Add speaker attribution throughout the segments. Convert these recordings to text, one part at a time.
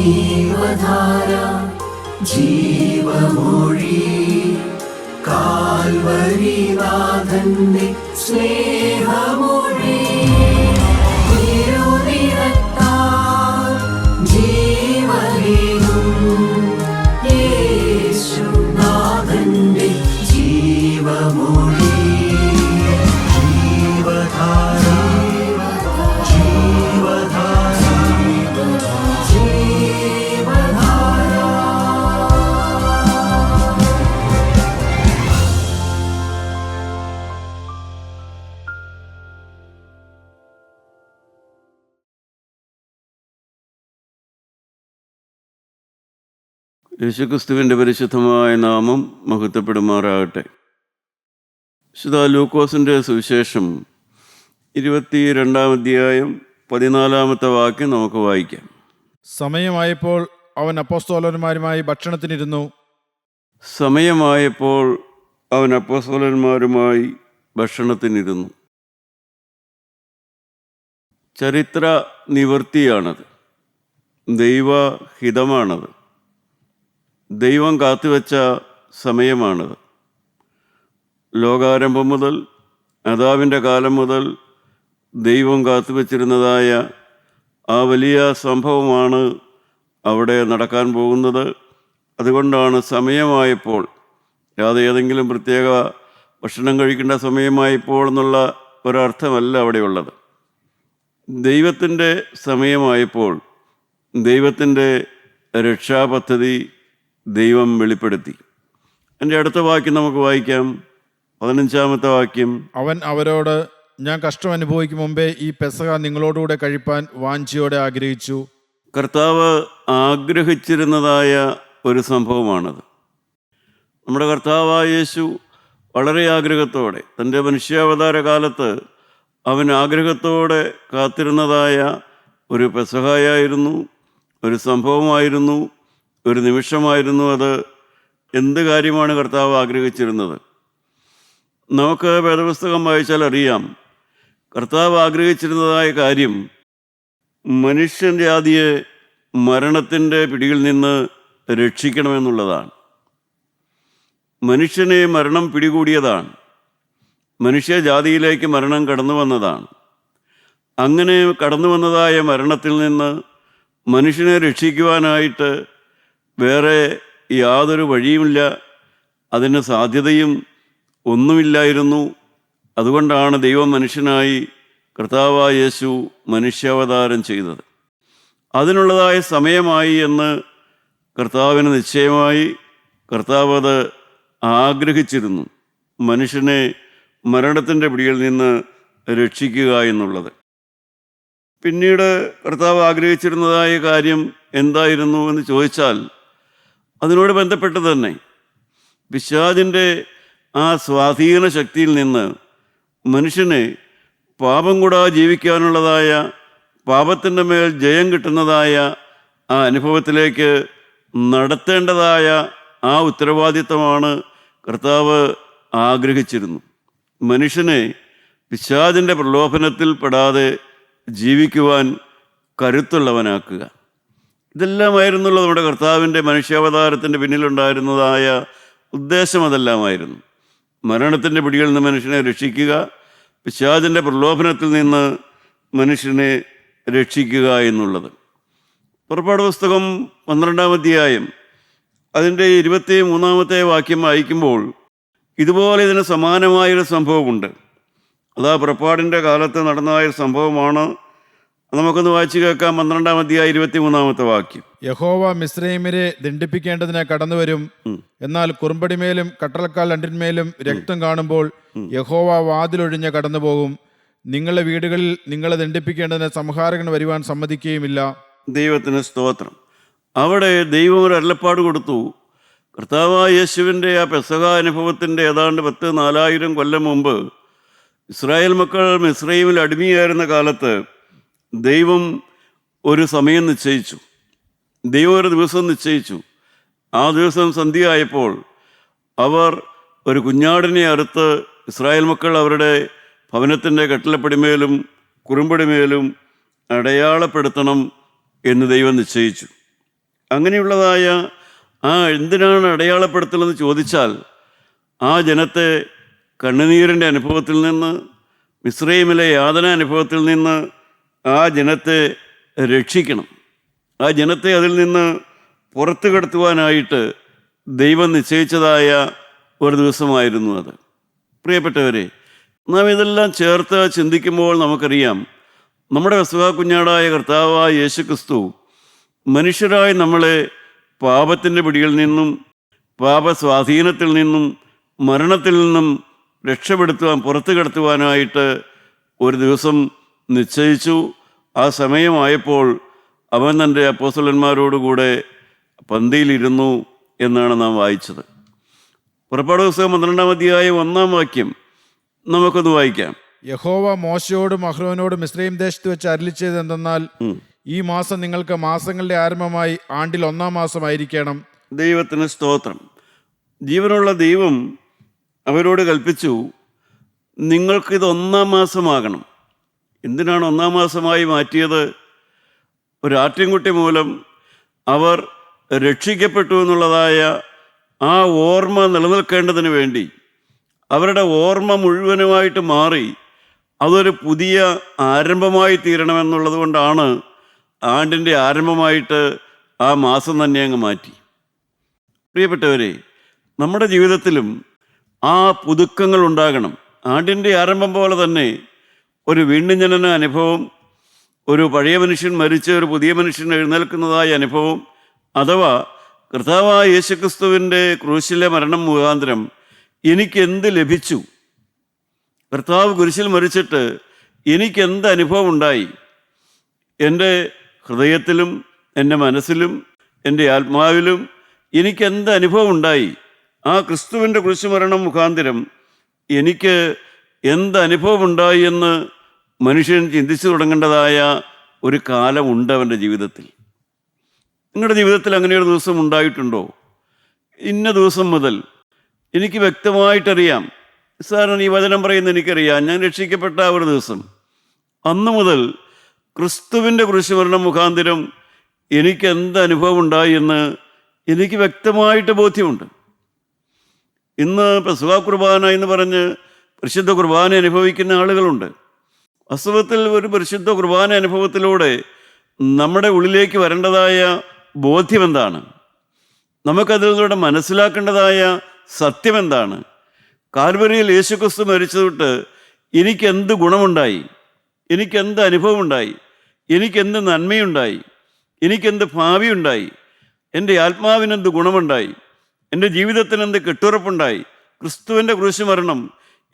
Speaker 1: ജീവധാര ജീവമൊഴി കാൽവരിനാഥന്റെ സ്നേഹമൊഴി തിരുനിറത്താൽ ജീവനേകും യേശുനാഥന്റെ ജീവമൊഴി ജീവധാര ജീവധാര ജീവധാര.
Speaker 2: യേശുക്രിസ്തുവിൻ്റെ പരിശുദ്ധമായ നാമം മഹത്വപ്പെടുമാറാകട്ടെ. വിശുദ്ധ ലൂക്കോസിൻ്റെ സുവിശേഷം 22-ാം അധ്യായം 14-ാമത്തെ വാക്യം നമുക്ക് വായിക്കാം.
Speaker 3: സമയമായപ്പോൾ അവൻ അപ്പോസ്തലന്മാരുമായി ഭക്ഷണത്തിനിരുന്നു.
Speaker 2: സമയമായപ്പോൾ അവൻ അപ്പോസ്തലന്മാരുമായി ഭക്ഷണത്തിനിരുന്നു. ചരിത്ര നിവൃത്തിയാണത്, ദൈവഹിതമാണത്, ദൈവം കാത്തുവെച്ച സമയമാണത്. ലോകാരംഭം മുതൽ അദാമിൻ്റെ കാലം മുതൽ ദൈവം കാത്തുവെച്ചിരുന്നതായ ആ വലിയ സംഭവമാണ് അവിടെ നടക്കാൻ പോകുന്നത്. അതുകൊണ്ടാണ് സമയമായപ്പോൾ, അല്ലാതെ ഏതെങ്കിലും പ്രത്യേക ഭക്ഷണം കഴിക്കേണ്ട സമയമായപ്പോൾ എന്നുള്ള ഒരർത്ഥമല്ല അവിടെയുള്ളത്. ദൈവത്തിൻ്റെ സമയമായപ്പോൾ ദൈവത്തിൻ്റെ രക്ഷാപദ്ധതി ദൈവം വെളിപ്പെടുത്തി. എൻ്റെ അടുത്ത വാക്യം നമുക്ക് വായിക്കാം, 15-ാമത്തെ വാക്യം.
Speaker 3: അവൻ അവരോട്, ഞാൻ കഷ്ടം അനുഭവിക്കും മുമ്പേ ഈ പെസഹ നിങ്ങളോടുകൂടെ കഴിപ്പാൻ വാഞ്ചയോടെ ആഗ്രഹിച്ചു.
Speaker 2: കർത്താവ് ആഗ്രഹിച്ചിരുന്നതായ ഒരു സംഭവമാണത്. നമ്മുടെ കർത്താവായ യേശു വളരെ ആഗ്രഹത്തോടെ തൻ്റെ മനുഷ്യാവതാര കാലത്ത് അവൻ ആഗ്രഹത്തോടെ കാത്തിരുന്നതായ ഒരു പെസഹായായിരുന്നു, ഒരു സംഭവമായിരുന്നു, ഒരു നിമിഷമായിരുന്നു അത്. എന്ത് കാര്യമാണ് കർത്താവ് ആഗ്രഹിച്ചിരുന്നത്? നമുക്ക് വേദപുസ്തകം വായിച്ചാൽ അറിയാം, കർത്താവ് ആഗ്രഹിച്ചിരുന്നതായ കാര്യം മനുഷ്യൻ ജാതിയെ മരണത്തിൻ്റെ പിടിയിൽ നിന്ന് രക്ഷിക്കണമെന്നുള്ളതാണ്. മനുഷ്യനെ മരണം പിടികൂടിയതാണ്, മനുഷ്യജാതിയിലേക്ക് മരണം കടന്നു വന്നതാണ്. അങ്ങനെ കടന്നു വന്നതായ മരണത്തിൽ നിന്ന് മനുഷ്യനെ രക്ഷിക്കുവാനായിട്ട് വേറെ യാതൊരു വഴിയുമില്ല, അതിന് സാധ്യതയും ഒന്നുമില്ലായിരുന്നു. അതുകൊണ്ടാണ് ദൈവം മനുഷ്യനായി കർത്താവായ യേശു മനുഷ്യാവതാരം ചെയ്തത്. അതിനുള്ളതായ സമയമായി എന്ന് കർത്താവിന് നിശ്ചയമായി. കർത്താവ് അത് ആഗ്രഹിച്ചിരുന്നു, മനുഷ്യനെ മരണത്തിൻ്റെ പിടിയിൽ നിന്ന് രക്ഷിക്കുക എന്നുള്ളത്. പിന്നീട് കർത്താവ് ആഗ്രഹിച്ചിരുന്നതായ കാര്യം എന്തായിരുന്നു എന്ന് ചോദിച്ചാൽ, അതിനോട് ബന്ധപ്പെട്ട് തന്നെ പിശാചിൻ്റെ ആ സ്വാധീന ശക്തിയിൽ നിന്ന് മനുഷ്യനെ പാപം കൂടാതെ ജീവിക്കാനുള്ളതായ, പാപത്തിൻ്റെ മേൽ ജയം കിട്ടുന്നതായ ആ അനുഭവത്തിലേക്ക് നടത്തേണ്ടതായ ആ ഉത്തരവാദിത്തമാണ് കർത്താവ് ആഗ്രഹിച്ചിരുന്നു. മനുഷ്യനെ പിശാചിൻ്റെ പ്രലോഭനത്തിൽ പെടാതെ ജീവിക്കുവാൻ കരുത്തുള്ളവനാക്കുക. ഇതെല്ലാമായിരുന്നുള്ളത് നമ്മുടെ കർത്താവിൻ്റെ മനുഷ്യാവതാരത്തിൻ്റെ പിന്നിലുണ്ടായിരുന്നതായ ഉദ്ദേശം. അതെല്ലാമായിരുന്നു മരണത്തിൻ്റെ പിടിയിൽ നിന്ന് മനുഷ്യനെ രക്ഷിക്കുക, പിശാചിൻ്റെ പ്രലോഭനത്തിൽ നിന്ന് മനുഷ്യനെ രക്ഷിക്കുക എന്നുള്ളത്. പുറപ്പാട് പുസ്തകം 12-ാം അധ്യായം അതിൻ്റെ 23-ാമത്തെ വാക്യം വായിക്കുമ്പോൾ ഇതുപോലെ ഇതിന് സമാനമായൊരു സംഭവമുണ്ട്. അതാ പുറപ്പാടിൻ്റെ കാലത്ത് നടന്നതായൊരു സംഭവമാണ്. നമുക്കൊന്ന് വായിച്ചു കേൾക്കാം. 12-ാം അധ്യായം 23-ാമത്തെ വാക്യം.
Speaker 3: യഹോവ മിസ്രയീമ്യരെ ദണ്ഡിപ്പിക്കേണ്ടതിന് കടന്നുവരും. എന്നാൽ കുറുമ്പടിമേലും കട്ടളക്കാൽ രണ്ടിന്മേലും രക്തം കാണുമ്പോൾ യഹോവ വാതിലൊഴിഞ്ഞ് കടന്നുപോകും. നിങ്ങളുടെ വീടുകളിൽ നിങ്ങളെ ദണ്ഡിപ്പിക്കേണ്ടതിന് സംഹാരകൻ വരുവാൻ സമ്മതിക്കുകയുമില്ല.
Speaker 2: ദൈവത്തിന് സ്തോത്രം. അവിടെ ദൈവം ഒരു അരുളപ്പാട് കൊടുത്തു. കർത്താവായ യേശുവിൻ്റെ ആ പെസഹ അനുഭവത്തിൻ്റെ ഏതാണ്ട് 4000 കൊല്ലം മുമ്പ് ഇസ്രായേൽ മക്കൾ മിസ്രയീമിൽ അടിമയായിരുന്ന കാലത്ത് ദൈവം ഒരു സമയം നിശ്ചയിച്ചു, ദൈവം ഒരു ദിവസം നിശ്ചയിച്ചു. ആ ദിവസം സന്ധ്യയായപ്പോൾ അവർ ഒരു കുഞ്ഞാടിനെ അറുത്ത് ഇസ്രായേൽ മക്കൾ അവരുടെ ഭവനത്തിൻ്റെ കട്ടിളപ്പടിമേലും കുറുമ്പടിമേലും അടയാളപ്പെടുത്തണം എന്ന് ദൈവം നിശ്ചയിച്ചു. അങ്ങനെയുള്ളതായ എന്തിനാണ് അടയാളപ്പെടുത്തലെന്ന് ചോദിച്ചാൽ ആ ജനത്തെ കണ്ണുനീരിൻ്റെ അനുഭവത്തിൽ നിന്ന്, മിസ്രയീമിലെ യാതന അനുഭവത്തിൽ നിന്ന് ആ ജനത്തെ രക്ഷിക്കണം. ആ ജനത്തെ അതിൽ നിന്ന് പുറത്തു കടത്തുവാനായിട്ട് ദൈവം നിശ്ചയിച്ചതായ ഒരു ദിവസമായിരുന്നു അത്. പ്രിയപ്പെട്ടവരെ, നാം ഇതെല്ലാം ചേർത്ത് ചിന്തിക്കുമ്പോൾ നമുക്കറിയാം, നമ്മുടെ പെസഹ കുഞ്ഞാടായ കർത്താവായ യേശു ക്രിസ്തു മനുഷ്യരായി നമ്മളെ പാപത്തിൻ്റെ പിടിയിൽ നിന്നും, പാപസ്വാധീനത്തിൽ നിന്നും, മരണത്തിൽ നിന്നും രക്ഷപ്പെടുത്തുവാൻ, പുറത്തു കടത്തുവാനായിട്ട് ഒരു ദിവസം നിശ്ചയിച്ചു. ആ സമയമായപ്പോൾ അവൻ തൻ്റെ അപ്പോസ്തലന്മാരോടുകൂടെ പന്തിയിലിരുന്നു എന്നാണ് നാം വായിച്ചത്. പുറപ്പാട് പുസ്തകം 12-ാം അധ്യായം 1-ാം വാക്യം നമുക്കൊന്ന് വായിക്കാം.
Speaker 3: യഹോവ മോശയോടും അഹ്റോനോടും മിസ്രയീം ദേശത്ത് വെച്ച് അരുളിച്ചത് എന്തെന്നാൽ, ഈ മാസം നിങ്ങൾക്ക് മാസങ്ങളുടെ ആരംഭമായി ആണ്ടിൽ 1-ാം മാസമായിരിക്കണം.
Speaker 2: ദൈവത്തിന് സ്തോത്രം. ജീവനുള്ള ദൈവം അവരോട് കൽപ്പിച്ചു, നിങ്ങൾക്കിത് 1-ാം മാസമാകണം. എന്തിനാണ് 1-ാം മാസമായി മാറ്റിയത്? ഒരു ആട്ടിൻകുട്ടി മൂലം അവർ രക്ഷിക്കപ്പെട്ടു എന്നുള്ളതായ ആ ഓർമ്മ നിലനിൽക്കേണ്ടതിന് വേണ്ടി, അവരുടെ ഓർമ്മ മുഴുവനുമായിട്ട് മാറി അതൊരു പുതിയ ആരംഭമായി തീരണമെന്നുള്ളത് കൊണ്ടാണ് ആണ്ടിൻ്റെ ആരംഭമായിട്ട് ആ മാസം തന്നെ അങ്ങ് മാറ്റി. പ്രിയപ്പെട്ടവരെ, നമ്മുടെ ജീവിതത്തിലും ആ പുതുക്കങ്ങൾ ഉണ്ടാകണം. ആണ്ടിൻ്റെ ആരംഭം പോലെ തന്നെ ഒരു വീണ്ടും ജനന അനുഭവം, ഒരു പഴയ മനുഷ്യൻ മരിച്ച് ഒരു പുതിയ മനുഷ്യൻ എഴുന്നേൽക്കുന്നതായ അനുഭവം, അഥവാ കർത്താവായ യേശുക്രിസ്തുവിൻ്റെ ക്രൂശിലെ മരണം മുഖാന്തരം എനിക്കെന്ത് ലഭിച്ചു, കർത്താവ് കുരിശിൽ മരിച്ചിട്ട് എനിക്കെന്ത് അനുഭവം ഉണ്ടായി, എൻ്റെ ഹൃദയത്തിലും എൻ്റെ മനസ്സിലും എൻ്റെ ആത്മാവിലും എനിക്കെന്ത് അനുഭവം ഉണ്ടായി, ആ ക്രിസ്തുവിൻ്റെ കുരിശുമരണം മുഖാന്തരം എനിക്ക് എന്ത് അനുഭവം ഉണ്ടായി എന്ന് മനുഷ്യൻ ചിന്തിച്ചു തുടങ്ങേണ്ടതായ ഒരു കാലമുണ്ട് അവൻ്റെ ജീവിതത്തിൽ. നിങ്ങളുടെ ജീവിതത്തിൽ അങ്ങനെ ഒരു ദിവസം ഉണ്ടായിട്ടുണ്ടോ? ഇന്ന ദിവസം മുതൽ എനിക്ക് വ്യക്തമായിട്ടറിയാം, സാറിന് ഈ വചനം പറയുന്നത് എനിക്കറിയാം, ഞാൻ രക്ഷിക്കപ്പെട്ട ഒരു ദിവസം, അന്ന് മുതൽ ക്രിസ്തുവിൻ്റെ കുരിശുമരണം മുഖാന്തരം എനിക്ക് എന്ത് അനുഭവം ഉണ്ടായി എന്ന് എനിക്ക് വ്യക്തമായിട്ട് ബോധ്യമുണ്ട്. ഇന്ന് പെസഹ കുർബാന എന്ന് പറഞ്ഞ് പരിശുദ്ധ കുർബാന അനുഭവിക്കുന്ന ആളുകളുണ്ട്. വാസ്തവത്തിൽ ഒരു പരിശുദ്ധ കുർബാന അനുഭവത്തിലൂടെ നമ്മുടെ ഉള്ളിലേക്ക് വരേണ്ടതായ ബോധ്യം എന്താണ്? നമുക്കതിലൂടെ മനസ്സിലാക്കേണ്ടതായ സത്യം എന്താണ്? കാൽവരിയിൽ യേശുക്രിസ്തു മരിച്ചതൊട്ട് എനിക്കെന്ത് ഗുണമുണ്ടായി, എനിക്കെന്ത് അനുഭവമുണ്ടായി, എനിക്കെന്ത് നന്മയുണ്ടായി, എനിക്കെന്ത് ഭാവിയുണ്ടായി, എൻ്റെ ആത്മാവിനെന്ത് ഗുണമുണ്ടായി, എൻ്റെ ജീവിതത്തിനെന്ത് കെട്ടുറപ്പുണ്ടായി, ക്രിസ്തുവിൻ്റെ കുരിശുമരണം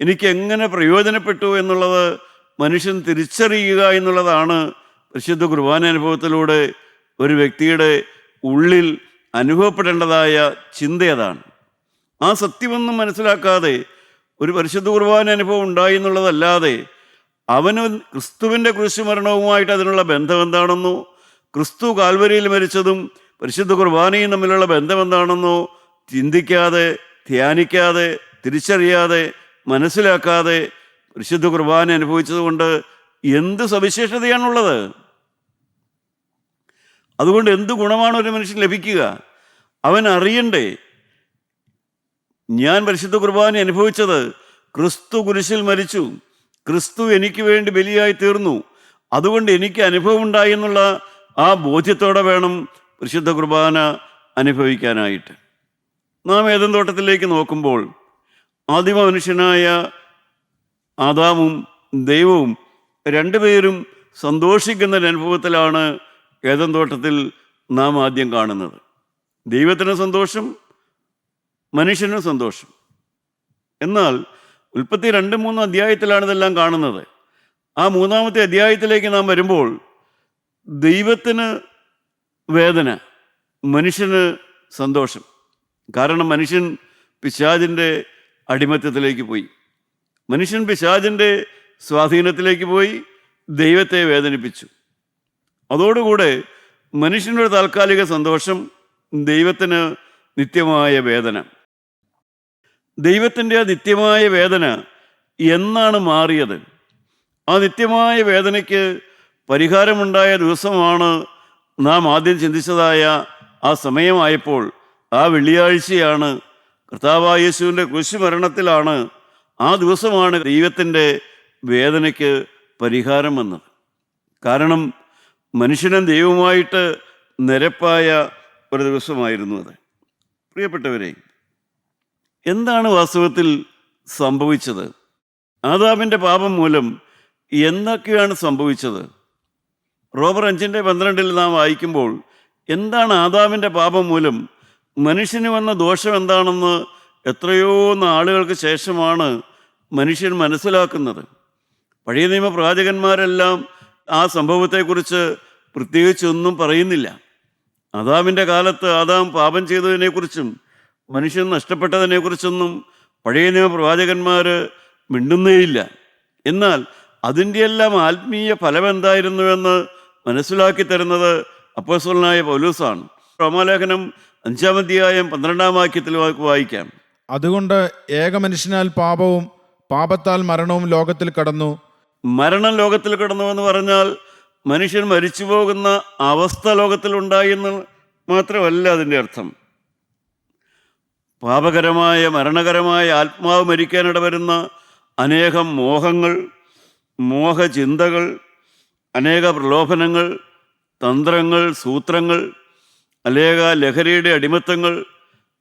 Speaker 2: എനിക്ക് എങ്ങനെ പ്രയോജനപ്പെട്ടു എന്നുള്ളത് മനുഷ്യൻ തിരിച്ചറിയുക എന്നുള്ളതാണ് പരിശുദ്ധ കുർബാന അനുഭവത്തിലൂടെ ഒരു വ്യക്തിയുടെ ഉള്ളിൽ അനുഭവപ്പെടേണ്ടതായ ചിന്ത. അതാണ്. ആ സത്യമൊന്നും മനസ്സിലാക്കാതെ ഒരു പരിശുദ്ധ കുർബാന അനുഭവം ഉണ്ടായി എന്നുള്ളതല്ലാതെ അവന് ക്രിസ്തുവിൻ്റെ കുരിശുമരണവുമായിട്ട് അതിനുള്ള ബന്ധം എന്താണെന്നോ, ക്രിസ്തു കാൽവരിയിൽ മരിച്ചതും പരിശുദ്ധ കുർബാനയും തമ്മിലുള്ള ബന്ധം എന്താണെന്നോ ചിന്തിക്കാതെ, ധ്യാനിക്കാതെ, തിരിച്ചറിയാതെ, മനസ്സിലാക്കാതെ പരിശുദ്ധ കുർബാന അനുഭവിച്ചതുകൊണ്ട് എന്ത് സവിശേഷതയാണുള്ളത്? അതുകൊണ്ട് എന്ത് ഗുണമാണ് ഒരു മനുഷ്യൻ ലഭിക്കുക? അവൻ അറിയണ്ടേ, ഞാൻ പരിശുദ്ധ കുർബാന അനുഭവിച്ചത് ക്രിസ്തു കുരിശിൽ മരിച്ചു, ക്രിസ്തു എനിക്ക് വേണ്ടി ബലിയായി തീർന്നു, അതുകൊണ്ട് എനിക്ക് അനുഭവം ഉണ്ടായി എന്നുള്ള ആ ബോധ്യത്തോടെ വേണം പരിശുദ്ധ കുർബാന അനുഭവിക്കാനായിട്ട്. നാം ഏദൻ തോട്ടത്തിലേക്ക് നോക്കുമ്പോൾ ആദിമ മനുഷ്യനായ ആദാമും ദൈവവും രണ്ടുപേരും സന്തോഷിക്കുന്ന ഒരു അനുഭവത്തിലാണ് ഏദൻ തോട്ടത്തിൽ നാം ആദ്യം കാണുന്നത്. ദൈവത്തിന് സന്തോഷം, മനുഷ്യനും സന്തോഷം. എന്നാൽ ഉൽപ്പത്തി 2-3 അധ്യായത്തിലാണ് ഇതെല്ലാം കാണുന്നത്. ആ 3-ാമത്തെ അധ്യായത്തിലേക്ക് നാം വരുമ്പോൾ ദൈവത്തിന് വേദന, മനുഷ്യന് സന്തോഷം. കാരണം മനുഷ്യൻ പിശാചിൻ്റെ അടിമത്തത്തിലേക്ക് പോയി, മനുഷ്യൻ പിശാചിൻ്റെ സ്വാധീനത്തിലേക്ക് പോയി, ദൈവത്തെ വേദനിപ്പിച്ചു. അതോടുകൂടെ മനുഷ്യനൊരു താൽക്കാലിക സന്തോഷം, ദൈവത്തിന് നിത്യമായ വേദന. ദൈവത്തിൻ്റെ ആ നിത്യമായ വേദന എന്നാണ് മാറിയത്? ആ നിത്യമായ വേദനയ്ക്ക് പരിഹാരമുണ്ടായ ദിവസമാണ് നാം ആദ്യം ചിന്തിച്ചതായ ആ സമയമായപ്പോൾ, ആ വെള്ളിയാഴ്ചയാണ്, കർത്താവായ യേശുവിൻ്റെ കുരിശുമരണത്തിലാണ്, ആ ദിവസമാണ് ദൈവത്തിൻ്റെ വേദനയ്ക്ക് പരിഹാരം വന്നത്. കാരണം മനുഷ്യനും ദൈവവുമായിട്ട് നിരപ്പായ ഒരു ദിവസമായിരുന്നു അത്. പ്രിയപ്പെട്ടവരെ, എന്താണ് വാസ്തവത്തിൽ സംഭവിച്ചത്? ആദാമിൻ്റെ പാപം മൂലം എന്തൊക്കെയാണ് സംഭവിച്ചത്? റോമർ 5:12 നാം വായിക്കുമ്പോൾ എന്താണ് ആദാമിൻ്റെ പാപം മൂലം മനുഷ്യന് വന്ന ദോഷം എന്താണെന്ന് എത്രയോ നാളുകൾക്ക് ശേഷമാണ് മനുഷ്യൻ മനസ്സിലാക്കുന്നത്. പഴയ നിയമ പ്രവാചകന്മാരെല്ലാം ആ സംഭവത്തെക്കുറിച്ച് പ്രത്യേകിച്ചൊന്നും പറയുന്നില്ല. ആദാമിൻ്റെ കാലത്ത് ആദാം പാപം ചെയ്തതിനെക്കുറിച്ചും മനുഷ്യൻ നഷ്ടപ്പെട്ടതിനെക്കുറിച്ചൊന്നും പഴയ നിയമ പ്രവാചകന്മാർ മിണ്ടുന്നേയില്ല. എന്നാൽ അതിൻ്റെയെല്ലാം ആത്മീയ ഫലം എന്തായിരുന്നുവെന്ന് മനസ്സിലാക്കി തരുന്നത് അപ്പോസ്തലനായ പൗലോസാണ്. റോമാലേഖനം 5:12 വായിക്കാം.
Speaker 3: അതുകൊണ്ട് ഏകമനുഷ്യനാൽ പാപവും പാപത്താൽ മരണവും ലോകത്തിൽ കടന്നു.
Speaker 2: മരണം ലോകത്തിൽ കടന്നുവെന്ന് പറഞ്ഞാൽ മനുഷ്യൻ മരിച്ചു പോകുന്ന അവസ്ഥ ലോകത്തിലുണ്ടായി എന്ന് മാത്രമല്ല അതിൻ്റെ അർത്ഥം. പാപകരമായ മരണകരമായ ആത്മാവ് മരിക്കാനിടവരുന്ന അനേകം മോഹങ്ങൾ, മോഹചിന്തകൾ, അനേക പ്രലോഭനങ്ങൾ, തന്ത്രങ്ങൾ, സൂത്രങ്ങൾ, അനേക ലഹരിയുടെ അടിമത്തങ്ങൾ,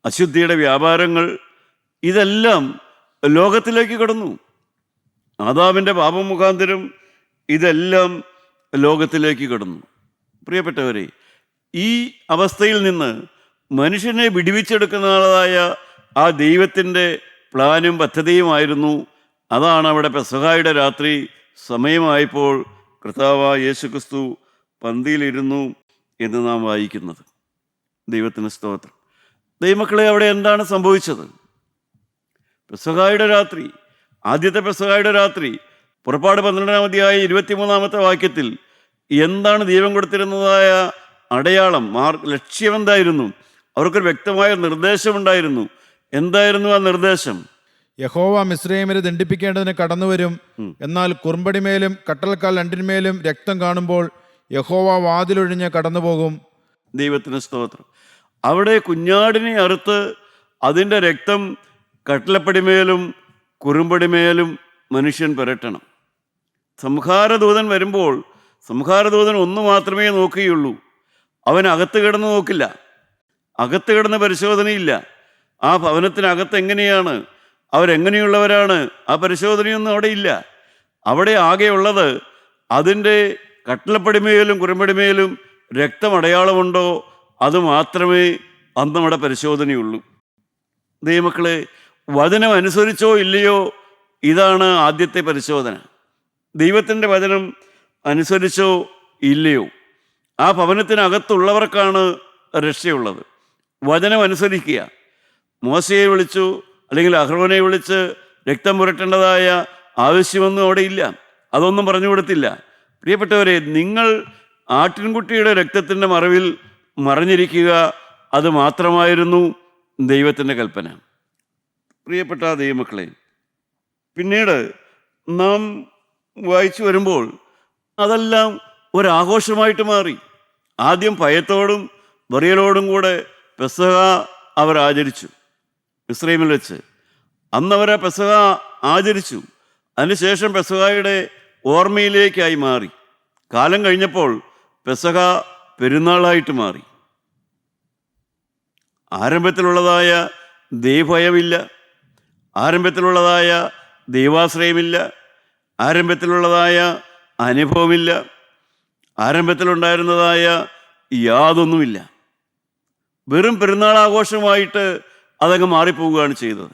Speaker 2: അശുദ്ധിയുടെ വ്യാപാരങ്ങൾ, ഇതെല്ലാം ലോകത്തിലേക്ക് കടന്നു. ആദാമിൻ്റെ പാപം മുഖാന്തരം ഇതെല്ലാം ലോകത്തിലേക്ക് കടന്നു. പ്രിയപ്പെട്ടവരെ, ഈ അവസ്ഥയിൽ നിന്ന് മനുഷ്യനെ വിടുവിച്ചെടുക്കുന്നതായ ആ ദൈവത്തിൻ്റെ പ്ലാനും പദ്ധതിയുമായിരുന്നു. അതാണ് അവിടെ പെസഹായുടെ രാത്രി സമയമായപ്പോൾ കർത്താവായ യേശുക്രിസ്തു പന്തിയിലിരുന്നു എന്ന് നാം വായിക്കുന്നത്. ദൈവത്തിന് സ്തോത്രം. ദൈവമക്കളെ, അവിടെ എന്താണ് സംഭവിച്ചത്? പെസഹായുടെ രാത്രി, ആദ്യത്തെ പെസഹായുടെ രാത്രി, പുറപ്പാട് 12-23 വാക്യത്തിൽ എന്താണ് ദൈവം കൊടുത്തിരുന്നതായ അടയാളം, ലക്ഷ്യമെന്തായിരുന്നു? അവർക്കൊരു വ്യക്തമായ നിർദ്ദേശമുണ്ടായിരുന്നു. എന്തായിരുന്നു ആ നിർദ്ദേശം?
Speaker 3: യഹോവ മിസ്രയീമ്യരെ ദണ്ഡിപ്പിക്കേണ്ടതിന് കടന്നുവരും. എന്നാൽ കുറുമ്പടിമേലും കട്ടൽക്കാൽ രണ്ടിന്മേലും രക്തം കാണുമ്പോൾ യഹോവ വാതിലൊഴിഞ്ഞ് കടന്നുപോകും.
Speaker 2: ദൈവത്തിന് സ്തോത്രം. അവിടെ കുഞ്ഞാടിനെ അറുത്ത് അതിൻ്റെ രക്തം കട്ടലപ്പടിമേലും കുറുമ്പടിമേലും മനുഷ്യൻ പുരട്ടണം. സംഹാരദൂതൻ വരുമ്പോൾ സംഹാരദൂതൻ ഒന്ന് മാത്രമേ നോക്കുകയുള്ളൂ. അവൻ അകത്ത് കിടന്ന് നോക്കില്ല, അകത്ത് കിടന്ന് പരിശോധനയില്ല. ആ ഭവനത്തിനകത്ത് എങ്ങനെയാണ്, അവരെങ്ങനെയുള്ളവരാണ്, ആ പരിശോധനയൊന്നും അവിടെ ഇല്ല. അവിടെ ആകെയുള്ളത് അതിൻ്റെ കട്ടലപ്പടിമേലും കുറുമ്പടിമേലും രക്തമടയാളമുണ്ടോ അത് മാത്രമേ അന്ന് അവിടെ പരിശോധനയുള്ളൂ. ദൈവമക്കളെ, വചനം അനുസരിച്ചോ ഇല്ലയോ, ഇതാണ് ആദ്യത്തെ പരിശോധന. ദൈവത്തിൻ്റെ വചനം അനുസരിച്ചോ ഇല്ലയോ, ആ ഭവനത്തിനകത്തുള്ളവർക്കാണ് രക്ഷയുള്ളത്. വചനം അനുസരിക്കുക. മോശയെ വിളിച്ചു അല്ലെങ്കിൽ അഹ്റോനെ വിളിച്ച് രക്തം പുരട്ടേണ്ടതായ ആവശ്യമൊന്നും അവിടെ ഇല്ല. അതൊന്നും പറഞ്ഞു കൊടുത്തില്ല. പ്രിയപ്പെട്ടവരെ, നിങ്ങൾ ആട്ടിൻകുട്ടിയുടെ രക്തത്തിൻ്റെ മറവിൽ മറഞ്ഞിരിക്കുക, അത് മാത്രമായിരുന്നു ദൈവത്തിൻ്റെ കൽപ്പന. പ്രിയപ്പെട്ട ദൈവമക്കളെ, പിന്നീട് നാം വായിച്ചു വരുമ്പോൾ അതെല്ലാം ഒരാഘോഷമായിട്ട് മാറി. ആദ്യം ഭയത്തോടും വെറിയലോടും കൂടെ പെസഹ അവർ ആചരിച്ചു. മിസ്രയീമിൽ വെച്ച് അന്നവരെ പെസഹ ആചരിച്ചു. അതിനുശേഷം പെസഹയുടെ ഓർമ്മയിലേക്കായി മാറി. കാലം കഴിഞ്ഞപ്പോൾ പെസഹ പെരുന്നാളായിട്ട് മാറി. ആരംഭത്തിലുള്ളതായ ദൈവഭയമില്ല, ആരംഭത്തിലുള്ളതായ ദൈവാശ്രയമില്ല, ആരംഭത്തിലുള്ളതായ അനുഭവമില്ല, ആരംഭത്തിലുണ്ടായിരുന്നതായ യാതൊന്നുമില്ല. വെറും പെരുന്നാൾ ആഘോഷമായിട്ട് അതങ്ങ് മാറിപ്പോവുകയാണ് ചെയ്തത്.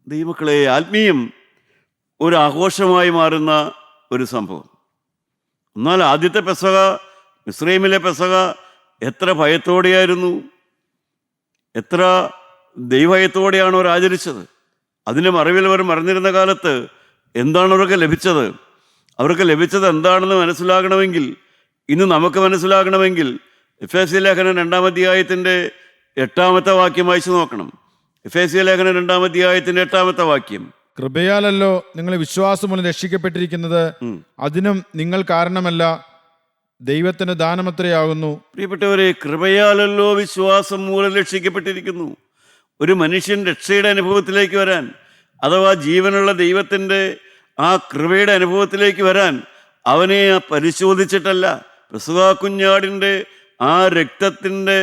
Speaker 2: ദൈവമക്കളെ, ആത്മീയം ഒരു ആഘോഷമായി മാറുന്ന ഒരു സംഭവം. എന്നാൽ ആദ്യത്തെ പെസഹ, മിസ്രയീമിലെ പെസഹ എത്ര ഭയത്തോടെയായിരുന്നു, എത്ര ദൈവഭയത്തോടെയാണ് അവർ ആചരിച്ചത്. അതിൻ്റെ മറവിൽ അവർ മറന്നിരുന്ന കാലത്ത് എന്താണ് അവർക്ക് ലഭിച്ചത്? അവർക്ക് ലഭിച്ചത് എന്താണെന്ന് മനസ്സിലാകണമെങ്കിൽ, ഇന്ന് നമുക്ക് മനസ്സിലാകണമെങ്കിൽ എഫേസ്യ ലേഖനം 2-ാം 8 വാക്യം വായിച്ചു നോക്കണം. എഫേസ്യ ലേഖനം 2-ാം 8 വാക്യം.
Speaker 3: കൃപയാലല്ലോ നിങ്ങൾ വിശ്വാസം മൂലം രക്ഷിക്കപ്പെട്ടിരിക്കുന്നത്, അതിനും നിങ്ങൾ കാരണമല്ല, ദൈവത്തിന് ദാനമത്രയാകുന്നു.
Speaker 2: പ്രിയപ്പെട്ടവരെ, കൃപയാലല്ലോ വിശ്വാസം മൂലം രക്ഷിക്കപ്പെട്ടിരിക്കുന്നു. ഒരു മനുഷ്യൻ രക്ഷയുടെ അനുഭവത്തിലേക്ക് വരാൻ, അഥവാ ജീവനുള്ള ദൈവത്തിൻ്റെ ആ കൃപയുടെ അനുഭവത്തിലേക്ക് വരാൻ അവനെ പരിശോധിച്ചിട്ടല്ല. പ്രസവ കുഞ്ഞാടിൻ്റെ ആ രക്തത്തിൻ്റെ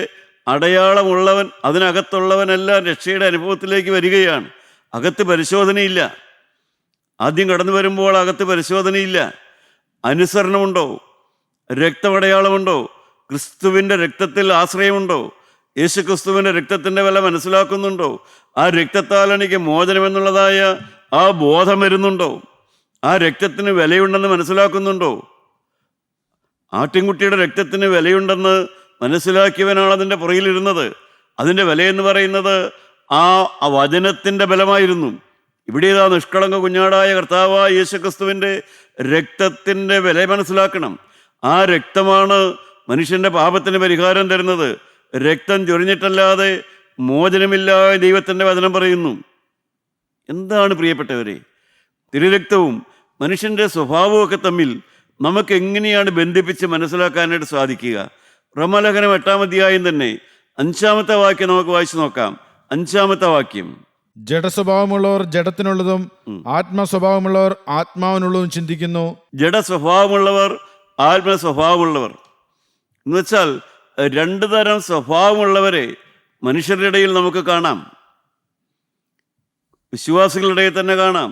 Speaker 2: അടയാളമുള്ളവൻ, അതിനകത്തുള്ളവനെല്ലാം രക്ഷയുടെ അനുഭവത്തിലേക്ക് വരികയാണ്. അകത്ത് പരിശോധനയില്ല. ആദ്യം കടന്നു വരുമ്പോൾ അകത്ത് പരിശോധനയില്ല. അനുസരണമുണ്ടോ? രക്തമടയാളമുണ്ടോ? ക്രിസ്തുവിൻ്റെ രക്തത്തിൽ ആശ്രയമുണ്ടോ? യേശു ക്രിസ്തുവിൻ്റെ രക്തത്തിൻ്റെ വില മനസ്സിലാക്കുന്നുണ്ടോ? ആ രക്തത്താൽ എനിക്ക് മോചനമെന്നുള്ളതായ ആ ബോധം വരുന്നുണ്ടോ? ആ രക്തത്തിന് വിലയുണ്ടെന്ന് മനസ്സിലാക്കുന്നുണ്ടോ? ആട്ടിൻകുട്ടിയുടെ രക്തത്തിന് വിലയുണ്ടെന്ന് മനസ്സിലാക്കിയവനാണ് അതിൻ്റെ പുറകിലിരുന്നത്. അതിൻ്റെ വിലയെന്ന് പറയുന്നത് ആ വചനത്തിൻ്റെ ബലമായിരുന്നു. ഇവിടെ ഇതാ നിഷ്കളങ്ക കുഞ്ഞാടായ കർത്താവായ യേശു ക്രിസ്തുവിൻ്റെ രക്തത്തിൻ്റെ വില മനസ്സിലാക്കണം. ആ രക്തമാണ് മനുഷ്യൻ്റെ പാപത്തിന് പരിഹാരം തരുന്നത്. രക്തം ചൊരിഞ്ഞിട്ടല്ലാതെ മോചനമില്ല ദൈവത്തിൻ്റെ വചനം പറയുന്നു. എന്താണ് പ്രിയപ്പെട്ടവരെ, തിരുരക്തവും മനുഷ്യൻ്റെ സ്വഭാവമൊക്കെ തമ്മിൽ നമുക്ക് എങ്ങനെയാണ് ബന്ധിപ്പിച്ച് മനസ്സിലാക്കാനായിട്ട് സാധിക്കുക? റോമാലേഖനം 8-ാം അധ്യായം തന്നെ 5-ാമത്തെ വാക്യം നമുക്ക് വായിച്ചു നോക്കാം. 5-ാമത്തെ വാക്യം:
Speaker 3: ജഡസ്വഭാവമുള്ളവർ ജഡത്തിനുള്ളതും ആത്മസ്വഭാവമുള്ളവർ ആത്മാവിനുള്ളതും ചിന്തിക്കുന്നു.
Speaker 2: ജഡസ്വഭാവമുള്ളവർ ആത്മസ്വഭാവമുള്ളവർ എന്ന് വെച്ചാൽ രണ്ടു തരം സ്വഭാവമുള്ളവരെ മനുഷ്യരുടെ ഇടയിൽ നമുക്ക് കാണാം. വിശ്വാസികളുടെ ഇടയിൽ തന്നെ കാണാം,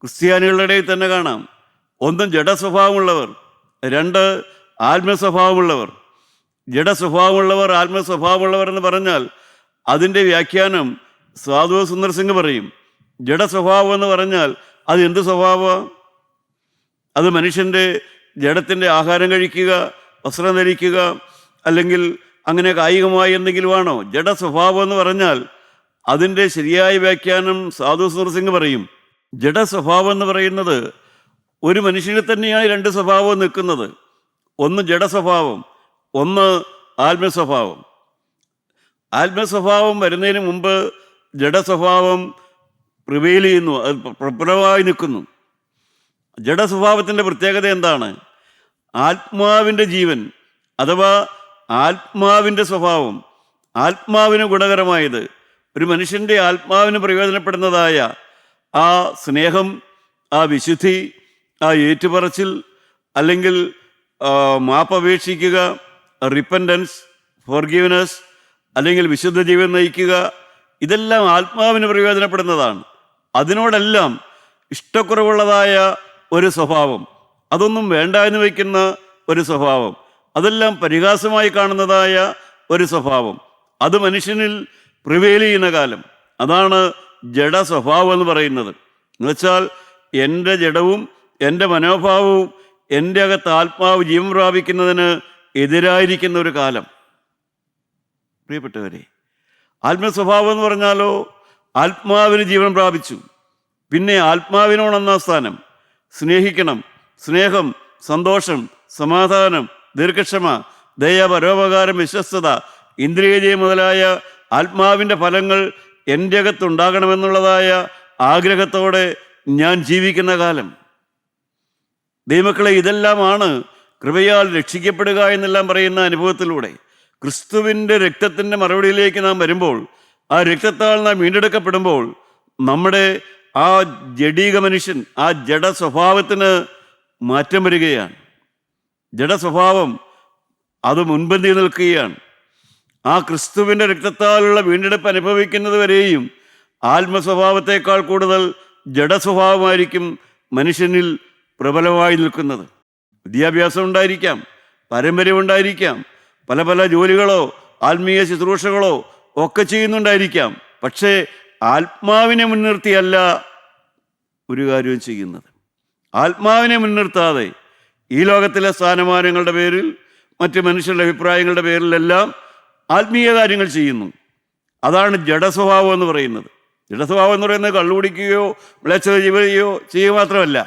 Speaker 2: ക്രിസ്ത്യാനികളുടെ ഇടയിൽ തന്നെ കാണാം. ഒന്ന് ജഡസ്വഭാവമുള്ളവർ, രണ്ട് ആത്മസ്വഭാവമുള്ളവർ. ജഡസ്വഭാവമുള്ളവർ, ആത്മസ്വഭാവമുള്ളവർ എന്ന് പറഞ്ഞാൽ അതിൻ്റെ വ്യാഖ്യാനം സാധു സുന്ദർ സിംഗ് പറയും. ജഡസ്വഭാവം എന്ന് പറഞ്ഞാൽ അത് എന്ത് സ്വഭാവമാണ്? അത് മനുഷ്യൻ്റെ ജഡത്തിൻ്റെ ആഹാരം കഴിക്കുക, വസ്ത്രം ധരിക്കുക, അല്ലെങ്കിൽ അങ്ങനെ കായികമായി എന്തെങ്കിലുമാണോ? ജഡസ്വഭാവം എന്ന് പറഞ്ഞാൽ അതിൻ്റെ ശരിയായ വ്യാഖ്യാനം സാധു സുന്ദർ സിംഗ് പറയും. ജഡസ്വഭാവം എന്ന് പറയുന്നത് ഒരു മനുഷ്യനിൽ തന്നെയാണ് രണ്ട് സ്വഭാവം നിൽക്കുന്നത്. ഒന്ന് ജഡസ്വഭാവം, ഒന്ന് ആത്മസ്വഭാവം. ആത്മസ്വഭാവം വരുന്നതിന് മുമ്പ് ജഡസ്വഭാവം പ്രിവെയിൽ ചെയ്യുന്നു, അത് പ്രബലമായി നിൽക്കുന്നു. ജഡസ്വഭാവത്തിൻ്റെ പ്രത്യേകത എന്താണ്? ആത്മാവിൻ്റെ ജീവൻ അഥവാ ആത്മാവിൻ്റെ സ്വഭാവം, ആത്മാവിന് ഗുണകരമായത്, ഒരു മനുഷ്യൻ്റെ ആത്മാവിന് പ്രയോജനപ്പെടുന്നതായ ആ സ്നേഹം, ആ വിശുദ്ധി, ആ ഏറ്റുപറച്ചിൽ, അല്ലെങ്കിൽ മാപ്പപേക്ഷിക്കുക, റിപ്പൻറ്റൻസ്, ഫോർഗീവ്നെസ്, അല്ലെങ്കിൽ വിശുദ്ധ ജീവൻ നയിക്കുക, ഇതെല്ലാം ആത്മാവിന് പ്രയോജനപ്പെടുന്നതാണ്. അതിനോടെല്ലാം ഇഷ്ടക്കുറവുള്ളതായ ഒരു സ്വഭാവം, അതൊന്നും വേണ്ട എന്ന് വയ്ക്കുന്ന ഒരു സ്വഭാവം, അതെല്ലാം പരിഹാസമായി കാണുന്നതായ ഒരു സ്വഭാവം, അത് മനുഷ്യനിൽ പ്രിവെയിൽ ചെയ്യുന്ന കാലം, അതാണ് ജഡസ്വഭാവം എന്ന് പറയുന്നത്. എന്നുവെച്ചാൽ എൻ്റെ ജഡവും എൻ്റെ മനോഭാവവും എൻ്റെ അകത്ത് ആത്മാവ് ജീവൻ പ്രാപിക്കുന്നതിന് എതിരായിരിക്കുന്ന ഒരു കാലം. പ്രിയപ്പെട്ടവരെ, ആത്മസ്വഭാവം എന്ന് പറഞ്ഞാലോ ആത്മാവിന് ജീവൻ പ്രാപിച്ചു. പിന്നെ ആത്മാവിനോട് ഒന്നാം സ്ഥാനം. സ്നേഹിക്കണം, സ്നേഹം, സന്തോഷം, സമാധാനം, ദീർഘക്ഷമ, ദയ, പരോപകാരം, വിശ്വസ്തത, ഇന്ദ്രിയജയം മുതലായ ആത്മാവിൻ്റെ ഫലങ്ങൾ എൻ്റെ അകത്തുണ്ടാകണമെന്നുള്ളതായ ആഗ്രഹത്തോടെ ഞാൻ ജീവിക്കുന്ന കാലം. ദൈവമക്കളെ, ഇതെല്ലാമാണ് കൃപയാൽ രക്ഷിക്കപ്പെടുക എന്നെല്ലാം പറയുന്ന അനുഭവത്തിലൂടെ ക്രിസ്തുവിൻ്റെ രക്തത്തിൻ്റെ മറുപടിയിലേക്ക് നാം വരുമ്പോൾ, ആ രക്തത്താൽ നാം വീണ്ടെടുക്കപ്പെടുമ്പോൾ നമ്മുടെ ആ ജഡീക മനുഷ്യൻ, ആ ജഡ സ്വഭാവത്തിന് മാറ്റം വരികയാണ്. ജഡസ്വഭാവം അത് മുൻപന്തി നിൽക്കുകയാണ്. ആ ക്രിസ്തുവിൻ്റെ രക്തത്താലുള്ള വീണ്ടെടുപ്പ് അനുഭവിക്കുന്നത് വരെയും ആത്മസ്വഭാവത്തെക്കാൾ കൂടുതൽ ജഡസ്വഭാവമായിരിക്കും മനുഷ്യനിൽ പ്രബലമായി നിൽക്കുന്നത്. വിദ്യാഭ്യാസം ഉണ്ടായിരിക്കാം, പാരമ്പര്യം ഉണ്ടായിരിക്കാം, പല പല ജോലികളോ ആത്മീയ ശുശ്രൂഷകളോ ഒക്കെ ചെയ്യുന്നുണ്ടായിരിക്കാം. പക്ഷേ ആത്മാവിനെ മുൻനിർത്തിയല്ല ഒരു കാര്യവും ചെയ്യുന്നത്. ആത്മാവിനെ മുൻനിർത്താതെ ഈ ലോകത്തിലെ സ്ഥാനമാനങ്ങളുടെ പേരിൽ, മറ്റ് മനുഷ്യരുടെ അഭിപ്രായങ്ങളുടെ പേരിലെല്ലാം ആത്മീയ കാര്യങ്ങൾ ചെയ്യുന്നു. അതാണ് ജഡസ്വഭാവം എന്ന് പറയുന്നത്. ജഡസ്വഭാവം എന്ന് പറയുന്നത് കള്ളുകുടിക്കുകയോ മ്ലേച്ഛത ചെയ്യുക മാത്രമല്ല,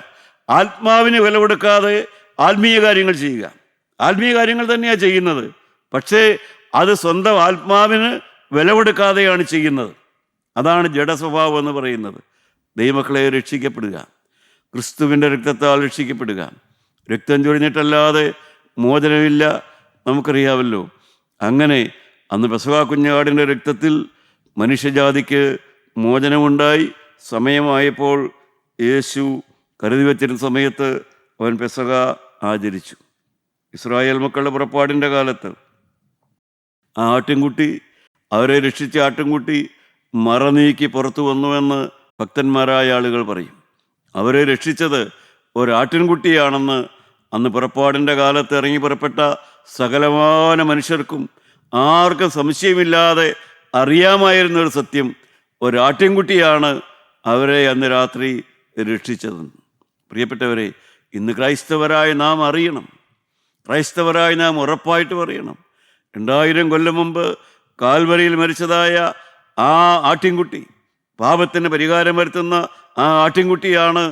Speaker 2: ആത്മാവിന് വില കൊടുക്കാതെ ആത്മീയ കാര്യങ്ങൾ ചെയ്യുക. ആത്മീയ കാര്യങ്ങൾ തന്നെയാണ് ചെയ്യുന്നത്, പക്ഷേ അത് സ്വന്തം ആത്മാവിന് വില കൊടുക്കാതെയാണ് ചെയ്യുന്നത്. അതാണ് ജഡസ്വഭാവം എന്ന് പറയുന്നത്. ദൈവമക്കളെ, രക്ഷിക്കപ്പെടുക, ക്രിസ്തുവിൻ്റെ രക്തത്താൽ രക്ഷിക്കപ്പെടുക. രക്തം ചൊരിഞ്ഞിട്ടല്ലാതെ മോചനമില്ല, നമുക്കറിയാമല്ലോ. അങ്ങനെ അന്ന് പെസഹ കുഞ്ഞാടിൻ്റെ രക്തത്തിൽ മനുഷ്യജാതിക്ക് മോചനമുണ്ടായി. സമയമായപ്പോൾ യേശു കരുതി വച്ചിരുന്ന സമയത്ത് അവൻ പെസഹ ആചരിച്ചു. ഇസ്രായേൽ മക്കളുടെ പുറപ്പാടിൻ്റെ കാലത്ത് ആ ആട്ടിൻകുട്ടി, അവരെ രക്ഷിച്ച ആട്ടിൻകുട്ടി മറനീക്കി പുറത്തു വന്നുവെന്ന് ഭക്തന്മാരായ ആളുകൾ പറയും. അവരെ രക്ഷിച്ചത് ഒരാട്ടിൻകുട്ടിയാണെന്ന് അന്ന് പുറപ്പാടിൻ്റെ കാലത്ത് ഇറങ്ങി പുറപ്പെട്ട സകലമാന മനുഷ്യർക്കും ആർക്കും സംശയമില്ലാതെ അറിയാമായിരുന്നൊരു സത്യം, ഒരാട്ടിൻകുട്ടിയാണ് അവരെ അന്ന് രാത്രി രക്ഷിച്ചതെന്ന്. പ്രിയപ്പെട്ടവരെ, ഇന്ന് ക്രൈസ്തവരായി നാം അറിയണം, ക്രൈസ്തവരായി നാം ഉറപ്പായിട്ടും അറിയണം, 2000 കൊല്ലം മുമ്പ് കാൽവരിയിൽ മരിച്ചതായ ആ ആട്ടിൻകുട്ടി, പാപത്തിന് പരിഹാരം വരുത്തുന്ന ആ ആട്ടിൻകുട്ടിയാണ്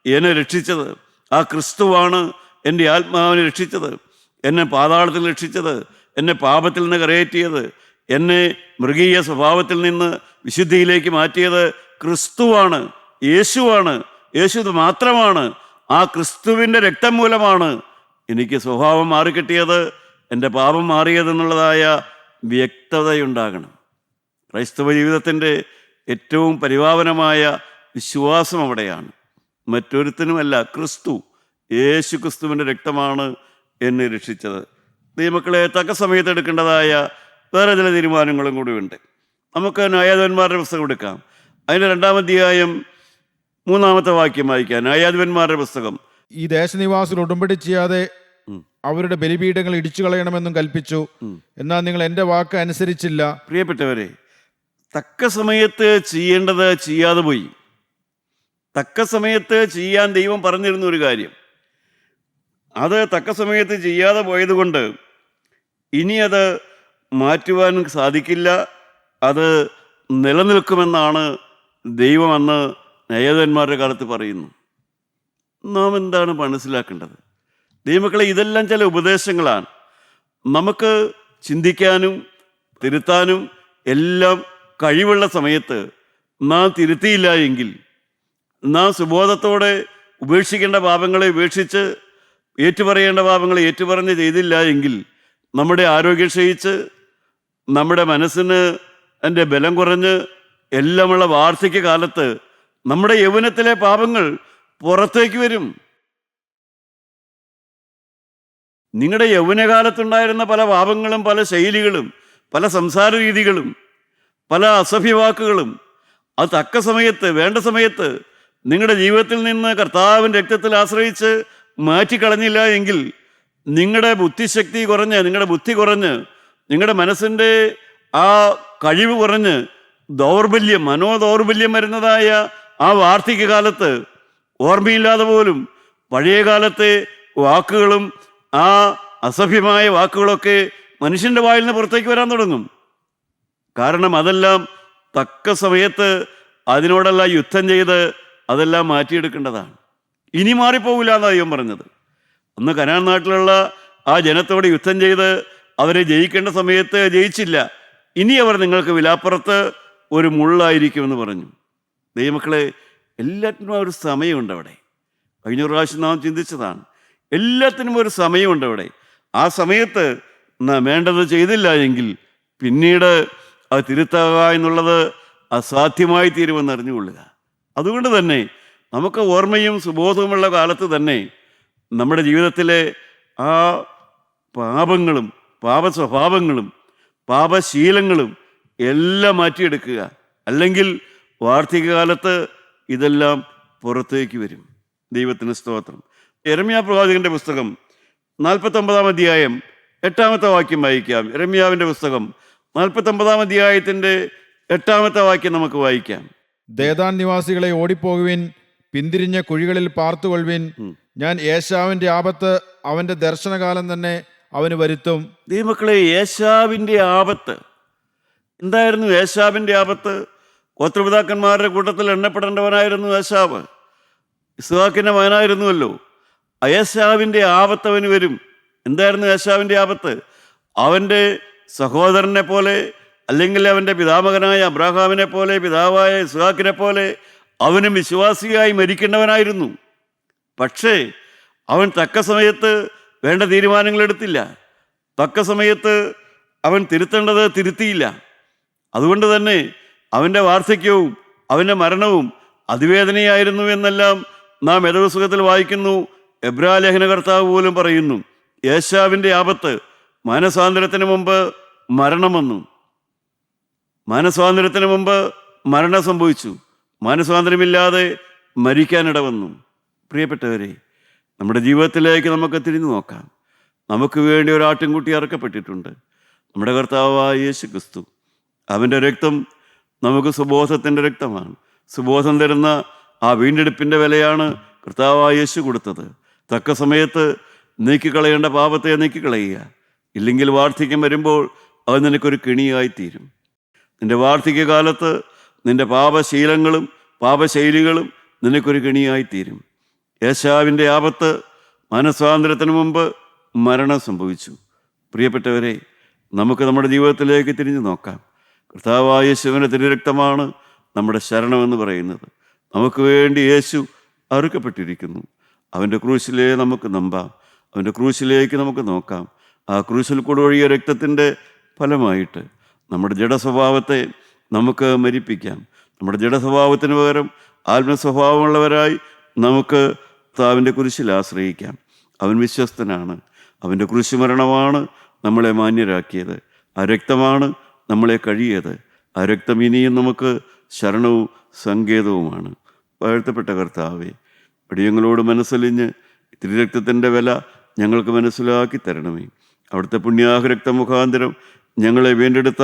Speaker 2: എന്നെ രക്ഷിച്ചത്. ആ ക്രിസ്തുവാണ് എൻ്റെ ആത്മാവിനെ രക്ഷിച്ചത്, എന്നെ പാതാളത്തിൽ രക്ഷിച്ചത്, എന്നെ പാപത്തിൽ നിന്ന് കരയേറ്റിയത്, എന്നെ മൃഗീയ സ്വഭാവത്തിൽ നിന്ന് വിശുദ്ധിയിലേക്ക് മാറ്റിയത് ക്രിസ്തുവാണ്, യേശുവാണ്. യേശു മാത്രമാണ്. ആ ക്രിസ്തുവിൻ്റെ രക്തം മൂലമാണ് എനിക്ക് സ്വഭാവം മാറിക്കിട്ടിയത്, എൻ്റെ പാപം മാറിയതെന്നുള്ളതായ വ്യക്തതയുണ്ടാകണം. ക്രൈസ്തവ ജീവിതത്തിൻ്റെ ഏറ്റവും പരിപാവനമായ വിശ്വാസം അവിടെയാണ്. മറ്റൊരുത്തനുമല്ല, ക്രിസ്തു, യേശു ക്രിസ്തുവിൻ്റെ രക്തമാണ് എന്നെ രക്ഷിച്ചത്. ദൈവമക്കളെ, തക്ക സമയത്ത് എടുക്കേണ്ടതായ വേറെ ചില തീരുമാനങ്ങളും കൂടി ഉണ്ട്. നമുക്ക് ന്യായാധിപന്മാരുടെ പുസ്തകം എടുക്കാം. അതിൻ്റെ 2-ാം അധ്യായം 3-ാമത്തെ വാക്യം വായിക്കാം. ന്യായാധിപന്മാരുടെ പുസ്തകം.
Speaker 3: ഈ ദേശനിവാസികൾ ഉടമ്പടി ചെയ്യാതെ അവരുടെ ബലിപീഠങ്ങൾ ഇടിച്ചു കളയണമെന്നും കൽപ്പിച്ചു. എന്നാൽ നിങ്ങൾ എൻ്റെ വാക്ക് അനുസരിച്ചില്ല.
Speaker 2: പ്രിയപ്പെട്ടവരെ, തക്ക സമയത്ത് ചെയ്യേണ്ടത് ചെയ്യാതെ പോയി. തക്ക സമയത്ത് ചെയ്യാൻ ദൈവം പറഞ്ഞിരുന്ന ഒരു കാര്യം, അത് തക്ക സമയത്ത് ചെയ്യാതെ പോയതുകൊണ്ട് ഇനി അത് മാറ്റുവാൻ സാധിക്കില്ല, അത് നിലനിൽക്കുമെന്നാണ് ദൈവം അന്ന് ന്യായാധിപന്മാരുടെ കാലത്ത് പറയുന്നു. നാം എന്താണ് മനസ്സിലാക്കേണ്ടത്? ദൈവമക്കളെ, ഇതെല്ലാം ചില ഉപദേശങ്ങളാണ്. നമുക്ക് ചിന്തിക്കാനും തിരുത്താനും എല്ലാം കഴിവുള്ള സമയത്ത് നാം തിരുത്തിയില്ല എങ്കിൽ, നാം സുബോധത്തോടെ ഉപേക്ഷിക്കേണ്ട പാപങ്ങളെ ഉപേക്ഷിച്ച് ഏറ്റുപറയേണ്ട പാപങ്ങളെ ഏറ്റുപറഞ്ഞ് ചെയ്തില്ല എങ്കിൽ, നമ്മുടെ ആരോഗ്യം ക്ഷയിച്ച്, നമ്മുടെ മനസ്സിന് എൻ്റെ ബലം കുറഞ്ഞ് എല്ലാമുള്ള വാർദ്ധക്യ കാലത്ത് നമ്മുടെ യൗവനത്തിലെ പാപങ്ങൾ പുറത്തേക്ക് വരും. നിങ്ങളുടെ യൗവനകാലത്തുണ്ടായിരുന്ന പല പാപങ്ങളും, പല ശൈലികളും, പല സംസാര രീതികളും, പല അസഭ്യവാക്കുകളും അത് തക്ക സമയത്ത്, വേണ്ട സമയത്ത് നിങ്ങളുടെ ജീവിതത്തിൽ നിന്ന് കർത്താവിൻ്റെ രക്തത്തിൽ ആശ്രയിച്ച് മാറ്റിക്കളഞ്ഞില്ല എങ്കിൽ, നിങ്ങളുടെ ബുദ്ധിശക്തി കുറഞ്ഞ്, നിങ്ങളുടെ ബുദ്ധി കുറഞ്ഞ്, നിങ്ങളുടെ മനസ്സിൻ്റെ ആ കഴിവ് കുറഞ്ഞ് ദൗർബല്യം, മനോദൗർബല്യം വരുന്നതായ ആ വാർദ്ധക്യകാലത്ത് ഓർമ്മയില്ലാതെ പോലും പഴയ കാലത്തെ വാക്കുകളും ആ അസഭ്യമായ വാക്കുകളൊക്കെ മനുഷ്യൻ്റെ വായിൽ നിന്ന് പുറത്തേക്ക് വരാൻ തുടങ്ങും. കാരണം അതെല്ലാം തക്ക സമയത്ത് അതിനോടെല്ലാം യുദ്ധം ചെയ്ത് അതെല്ലാം മാറ്റിയെടുക്കേണ്ടതാണ്. ഇനി മാറിപ്പോകില്ല എന്നാണ് ദൈവം പറഞ്ഞത്. അന്ന് കനാൻ നാട്ടിലുള്ള ആ ജനത്തോട് യുദ്ധം ചെയ്ത് അവരെ ജയിക്കേണ്ട സമയത്ത് ജയിച്ചില്ല. ഇനി അവർ നിങ്ങൾക്ക് വിലാപ്പുറത്ത് ഒരു മുള്ളായിരിക്കുമെന്ന് പറഞ്ഞു. ദൈവമക്കളെ, എല്ലാറ്റിനും ഒരു സമയമുണ്ട് അവിടെ. കഴിഞ്ഞ പ്രാവശ്യം നാം ചിന്തിച്ചതാണ്. എല്ലാത്തിനും ഒരു സമയമുണ്ട് അവിടെ. ആ സമയത്ത് വേണ്ടത് ചെയ്തില്ല എങ്കിൽ പിന്നീട് അത് തിരുത്തുക എന്നുള്ളത് അസാധ്യമായി തീരുമെന്ന് അറിഞ്ഞുകൊള്ളുക. അതുകൊണ്ട് തന്നെ നമുക്ക് ഓർമ്മയും സുബോധവുമുള്ള കാലത്ത് തന്നെ നമ്മുടെ ജീവിതത്തിലെ ആ പാപങ്ങളും പാപസ്വഭാവങ്ങളും പാപശീലങ്ങളും എല്ലാം മാറ്റിയെടുക്കുക. അല്ലെങ്കിൽ വാർദ്ധക്യകാലത്ത് ഇതെല്ലാം പുറത്തേക്ക് വരും. ദൈവത്തിന് സ്തോത്രം. യെരമ്യാ പ്രവാചകന്റെ പുസ്തകം 49-ാം അധ്യായം 8-ാമത്തെ വാക്യം വായിക്കാം. യെരമ്യാവിൻ്റെ പുസ്തകം 49-ാം അധ്യായത്തിൻ്റെ 8-ാമത്തെ വാക്യം നമുക്ക് വായിക്കാം.
Speaker 3: ദേദാൻ നിവാസികളെ ഓടിപ്പോകുവിൻ, പിന്തിരിഞ്ഞ കുഴികളിൽ പാർത്തുകൊള്ളുവിൻ. ഞാൻ ഏശാവിൻ്റെ ആപത്ത് അവൻ്റെ ദർശനകാലം തന്നെ അവന് വരുത്തും.
Speaker 2: ദൈവമക്കളെ, ഏശാവിൻ്റെ ആപത്ത് എന്തായിരുന്നു? ഏശാവിൻ്റെ ആപത്ത്, ഗോത്രപിതാക്കന്മാരുടെ കൂട്ടത്തിൽ എണ്ണപ്പെടേണ്ടവനായിരുന്നു ഏശാവ്. ഇസ്ഹാക്കിൻ്റെ മകനായിരുന്നുവല്ലോ. ഏശാവിൻ്റെ ആപത്ത് അവന് വരും. എന്തായിരുന്നു ഏശാവിൻ്റെ ആപത്ത്? അവൻ്റെ സഹോദരനെ പോലെ, അല്ലെങ്കിൽ അവൻ്റെ പിതാമകനായ അബ്രാഹാമിനെ പോലെ, പിതാവായ ഇസ്ഹാക്കിനെ പോലെ അവനും വിശ്വാസിയായി മരിക്കേണ്ടവനായിരുന്നു. പക്ഷേ അവൻ തക്ക സമയത്ത് വേണ്ട തീരുമാനങ്ങൾ എടുത്തില്ല. തക്ക സമയത്ത് അവൻ തിരുത്തേണ്ടത് തിരുത്തിയില്ല. അതുകൊണ്ട് തന്നെ അവൻ്റെ വാർദ്ധക്യവും അവൻ്റെ മരണവും അതിവേദനയായിരുന്നു എന്നെല്ലാം നാം വേദപുസ്തകത്തിൽ വായിക്കുന്നു. എബ്രായ കർത്താവ് പോലും പറയുന്നു, യേശാവിൻ്റെ ആപത്ത് മാനസാന്തരത്തിന് മുമ്പ് മരണം വന്നു. മാനസാന്തരത്തിന് മുമ്പ് മരണം സംഭവിച്ചു. മാനസാന്തരമില്ലാതെ മരിക്കാനിട വന്നു. പ്രിയപ്പെട്ടവരെ, നമ്മുടെ ജീവിതത്തിലേക്ക് നമുക്ക് തിരിഞ്ഞു നോക്കാം. നമുക്ക് വേണ്ടി ഒരു ആട്ടിൻകുട്ടി അറക്കപ്പെട്ടിട്ടുണ്ട്, നമ്മുടെ കർത്താവായ യേശു ക്രിസ്തു. അവൻ്റെ രക്തം നമുക്ക് സുബോധത്തിൻ്റെ രക്തമാണ്. സുബോധം തരുന്ന ആ വീണ്ടെടുപ്പിൻ്റെ വിലയാണ് കർത്താവായ യേശു കൊടുത്തത്. തക്ക സമയത്ത് നീക്കിക്കളയേണ്ട പാപത്തെ നീക്കിക്കളയുക. ഇല്ലെങ്കിൽ വാർദ്ധക്യം വരുമ്പോൾ അത് നിനക്കൊരു കെണിയായിത്തീരും. നിൻ്റെ വാർദ്ധക്യകാലത്ത് നിൻ്റെ പാപശീലങ്ങളും പാപശൈലികളും നിനക്കൊരു കെണിയായിത്തീരും. യേശാവിൻ്റെ ആപത്ത് മാനസാന്തരത്തിന് മുമ്പ് മരണം സംഭവിച്ചു. പ്രിയപ്പെട്ടവരെ, നമുക്ക് നമ്മുടെ ജീവിതത്തിലേക്ക് തിരിഞ്ഞു നോക്കാം. കർത്താവായ യേശുവിൻ്റെ തിരുരക്തമാണ് നമ്മുടെ ശരണമെന്ന് പറയുന്നത്. നമുക്ക് വേണ്ടി യേശു അറുക്കപ്പെട്ടിരിക്കുന്നു. അവൻ്റെ ക്രൂശിലേ നമുക്ക് നമ്പാം. അവൻ്റെ ക്രൂശിലേക്ക് നമുക്ക് നോക്കാം. ആ ക്രൂശിൽ കൂടെ ഒഴിയ രക്തത്തിൻ്റെ ഫലമായിട്ട് നമ്മുടെ ജഡസ്വഭാവത്തെ നമുക്ക് മരിപ്പിക്കാം. നമ്മുടെ ജഡസ്വഭാവത്തിന് പകരം ആത്മസ്വഭാവമുള്ളവരായി നമുക്ക് കർത്താവിൻ്റെ കുരിശിൽ ആശ്രയിക്കാം. അവൻ വിശ്വസ്തനാണ്. അവൻ്റെ കുരിശുമരണമാണ് നമ്മളെ മാന്യരാക്കിയത്. ആ രക്തമാണ് നമ്മളെ കഴിയത്. ആ രക്തം ഇനിയും നമുക്ക് ശരണവും സങ്കേതവുമാണ്. വാഴ്ത്തപ്പെട്ട കർത്താവേ, അടിയങ്ങളോട് മനസ്സലിഞ്ഞ് തിരുരക്തത്തിൻ്റെ വില ഞങ്ങൾക്ക് മനസ്സിലാക്കി തരണമേ. അവിടുത്തെ പുണ്യാഹരക്ത മുഖാന്തരം ഞങ്ങളെ വീണ്ടെടുത്ത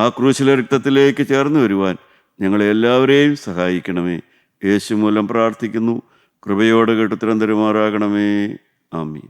Speaker 2: ആ ക്രൂശിലെ രക്തത്തിലേക്ക് ചേർന്ന് വരുവാൻ ഞങ്ങളെ എല്ലാവരെയും സഹായിക്കണമേ. യേശു മൂലം പ്രാർത്ഥിക്കുന്നു. കൃപയോടെ കേട്ടുത്തരം തരുമാറാകണമേ. ആമീൻ.